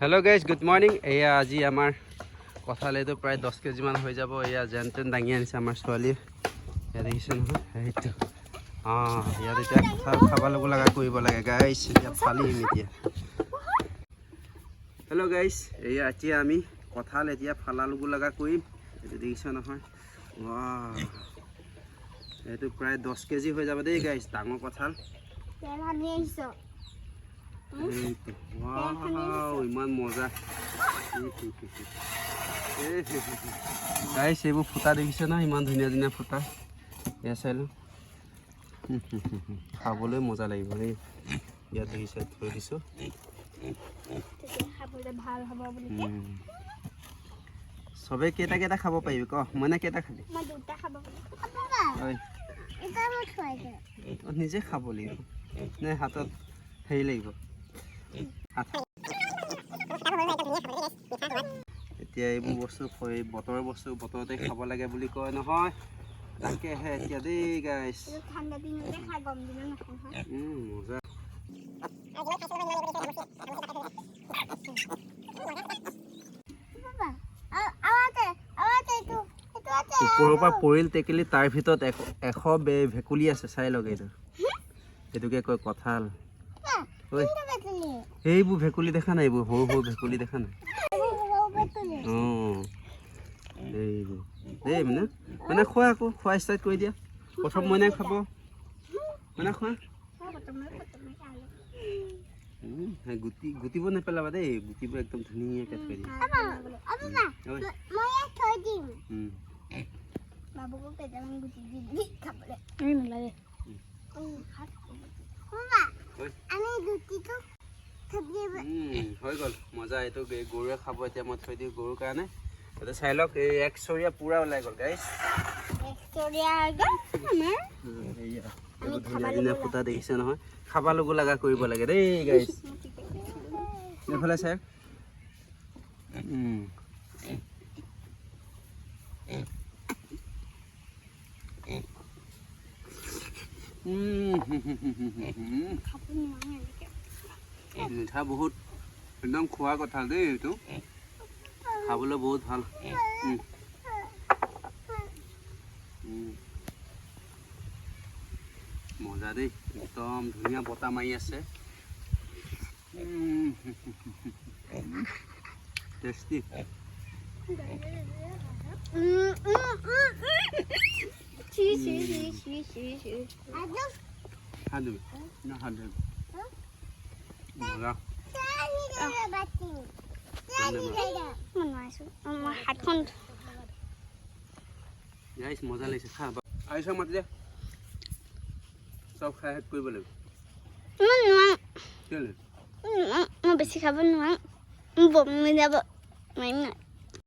hello guys good morning एया आज आमार कठाल तो प्राय 10 केजी मान हो যাব एया जेन तेन दांगी आनिছে आमार छोवाली या देखिছে নহয় এইটো ইয়াত এতিয়া কঠাল খাব লগা কৰিব লাগে গাইজ এতিয়া ফালিম এতিয়া हेलो गाइज एया এতিয়া আমি কঠাল এতিয়া ফালা লগা কৰিম এইটো দেখিছে নহয় वाह এইটো প্ৰায় 10 কেজি হৈ যাব দেই গাইজ ডাঙৰ কঠাল তেল আনি আহিছো वाव इमान मजा गाइस एबो फुटा देखिছে ना इमान धुनिया धुनिया फुटा या चाइलो खाबले मजा লাগিব रे या देखिছে থৈ দিছো খাবলে ভাল হ'ব বুলি সবে কেটা কেটা খাব পাইবি ক মনে কেটা খাবি মই দুটা খাব ওই এটা মই খাই দে নিজে খাব লাগিব নে হাতত হেই লাগিব এতিয়া এইবোৰ বস্তু বতৰৰ বস্তু বতৰতে খাব লাগে বুলি কয় নহয় তাকেহে এতিয়া দেই গাইছ ঠাণ্ডা দিনতে খাই গৰম দিনত নাখায় মজা ওপৰৰ পৰা পৰিল টেকেলি তাৰ ভিতৰত 100 ভেকুলি আছে চাই লগে এইটো এটোকে কয় কঠাল ওই এইবোৰ ভেকুলি দেখা নাই এইবোৰ সৰু সৰু ভেকুলি দেখা নাই এইবোৰ দেই মানে খোৱা আকৌ খোৱা ষ্টাৰ্ট কৰি দিয়া প্ৰথম মইনা খাব মানে খোৱা গুটিব নেপেলাবা দেই গুটিবোৰ একদম ধুনীয়াকৈ থৈ দিয়া বাবুকো কেইটামান গুটি দি খাবলে নালাগে আমি গুটিটো হৈ গ'ল মজা এইটো গৰুৱে খাব এতিয়া মই থৈ দিওঁ গৰুৰ কাৰণে এতিয়া চাই লওক এই এক চৰিয়া পুৰা ওলাই গ'ল গাইছ ধুনীয়া ফুটা দেখিছে নহয় খাব লগা কৰিব লাগে দেই গাইছ এইফালে চাই মিঠা বহুত একদম খোৱা কথা দেই এইটো খাবলৈ বহুত ভাল মজা দেই একদম ধুনীয়া বতাহ মাৰি আছে টেষ্টি মজা লাগিছে খা আহিছ মাতি দে চব খাই শেষ কৰিব লাগিব মই বেছি খাব নোৱাৰো বমি যাব